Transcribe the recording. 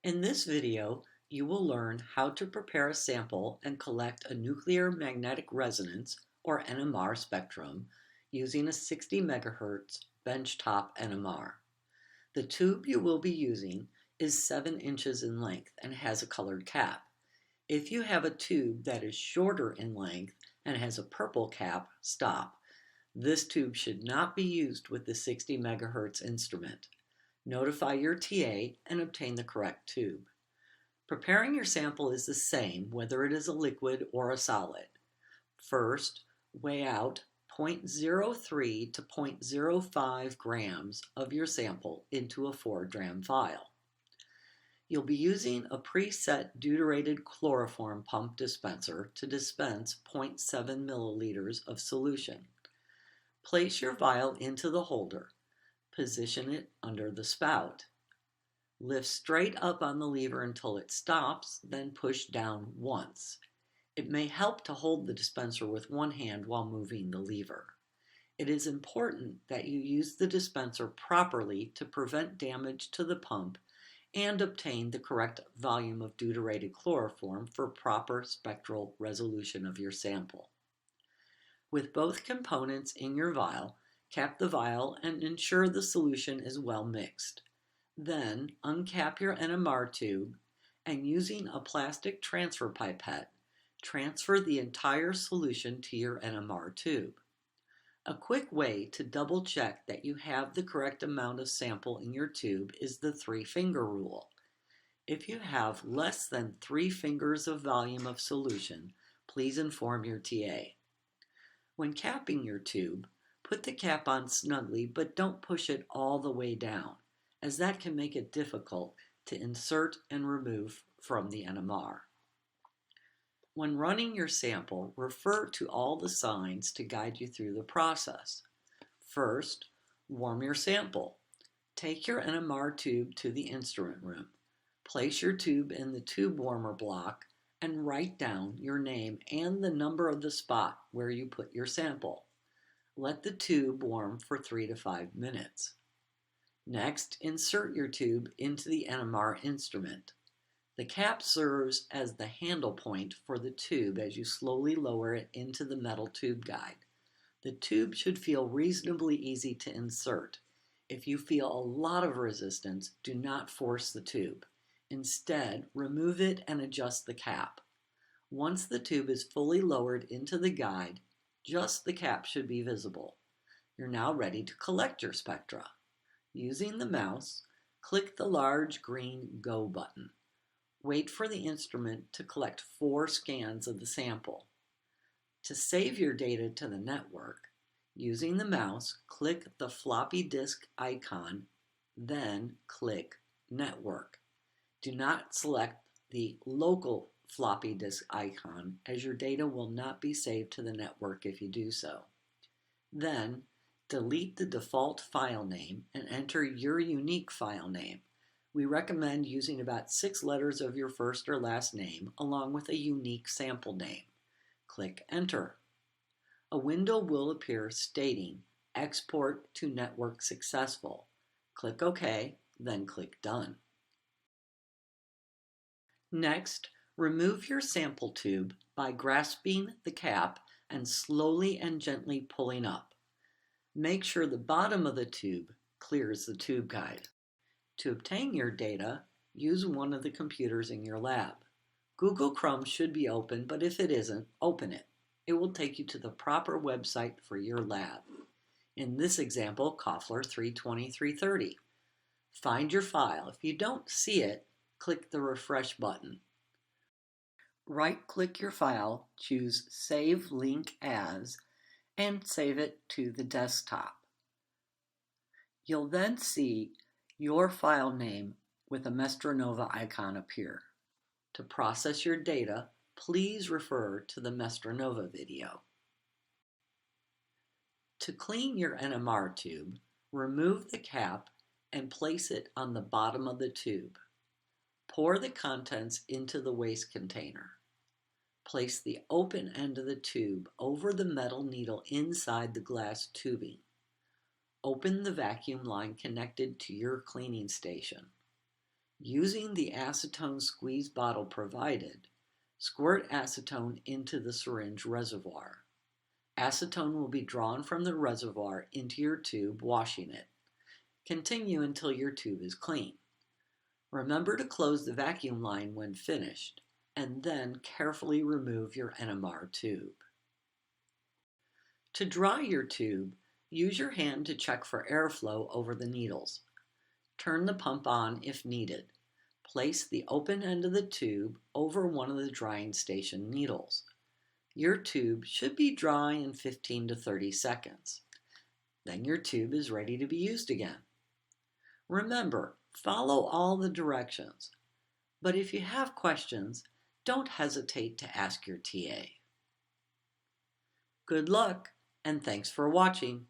In this video, you will learn how to prepare a sample and collect a nuclear magnetic resonance, or NMR spectrum, using a 60 MHz benchtop NMR. The tube you will be using is 7 inches in length and has a colored cap. If you have a tube that is shorter in length and has a purple cap, stop. This tube should not be used with the 60 MHz instrument. Notify your TA and obtain the correct tube. Preparing your sample is the same whether it is a liquid or a solid. First, weigh out 0.03 to 0.05 grams of your sample into a 4-gram vial. You'll be using a preset deuterated chloroform pump dispenser to dispense 0.7 milliliters of solution. Place your vial into the holder. Position it under the spout. Lift straight up on the lever until it stops, then push down once. It may help to hold the dispenser with one hand while moving the lever. It is important that you use the dispenser properly to prevent damage to the pump and obtain the correct volume of deuterated chloroform for proper spectral resolution of your sample. With both components in your vial, cap the vial and ensure the solution is well mixed. Then uncap your NMR tube and, using a plastic transfer pipette, transfer the entire solution to your NMR tube. A quick way to double check that you have the correct amount of sample in your tube is the 3-finger rule. If you have less than 3 fingers of volume of solution, please inform your TA. When capping your tube, put the cap on snugly, but don't push it all the way down, as that can make it difficult to insert and remove from the NMR. When running your sample, refer to all the signs to guide you through the process. First, warm your sample. Take your NMR tube to the instrument room. Place your tube in the tube warmer block and write down your name and the number of the spot where you put your sample. Let the tube warm for 3 to 5 minutes. Next, insert your tube into the NMR instrument. The cap serves as the handle point for the tube as you slowly lower it into the metal tube guide. The tube should feel reasonably easy to insert. If you feel a lot of resistance, do not force the tube. Instead, remove it and adjust the cap. Once the tube is fully lowered into the guide, just the cap should be visible. You're now ready to collect your spectra. Using the mouse, click the large green Go button. Wait for the instrument to collect 4 scans of the sample. To save your data to the network, using the mouse, click the floppy disk icon, then click Network. Do not select the local floppy disk icon, as your data will not be saved to the network if you do so. Then, delete the default file name and enter your unique file name. We recommend using about 6 letters of your first or last name along with a unique sample name. Click Enter. A window will appear stating Export to Network Successful. Click OK, then click Done. Next, remove your sample tube by grasping the cap and slowly and gently pulling up. Make sure the bottom of the tube clears the tube guide. To obtain your data, use one of the computers in your lab. Google Chrome should be open, but if it isn't, open it. It will take you to the proper website for your lab. In this example, Koffler 320-330. Find your file. If you don't see it, click the Refresh button. Right-click your file, choose Save Link As, and save it to the desktop. You'll then see your file name with a Mestranova icon appear. To process your data, please refer to the Mestranova video. To clean your NMR tube, remove the cap and place it on the bottom of the tube. Pour the contents into the waste container. Place the open end of the tube over the metal needle inside the glass tubing. Open the vacuum line connected to your cleaning station. Using the acetone squeeze bottle provided, squirt acetone into the syringe reservoir. Acetone will be drawn from the reservoir into your tube, washing it. Continue until your tube is clean. Remember to close the vacuum line when finished, and then carefully remove your NMR tube. To dry your tube, use your hand to check for airflow over the needles. Turn the pump on if needed. Place the open end of the tube over one of the drying station needles. Your tube should be dry in 15 to 30 seconds. Then your tube is ready to be used again. Remember, follow all the directions. But if you have questions, don't hesitate to ask your TA. Good luck, and thanks for watching.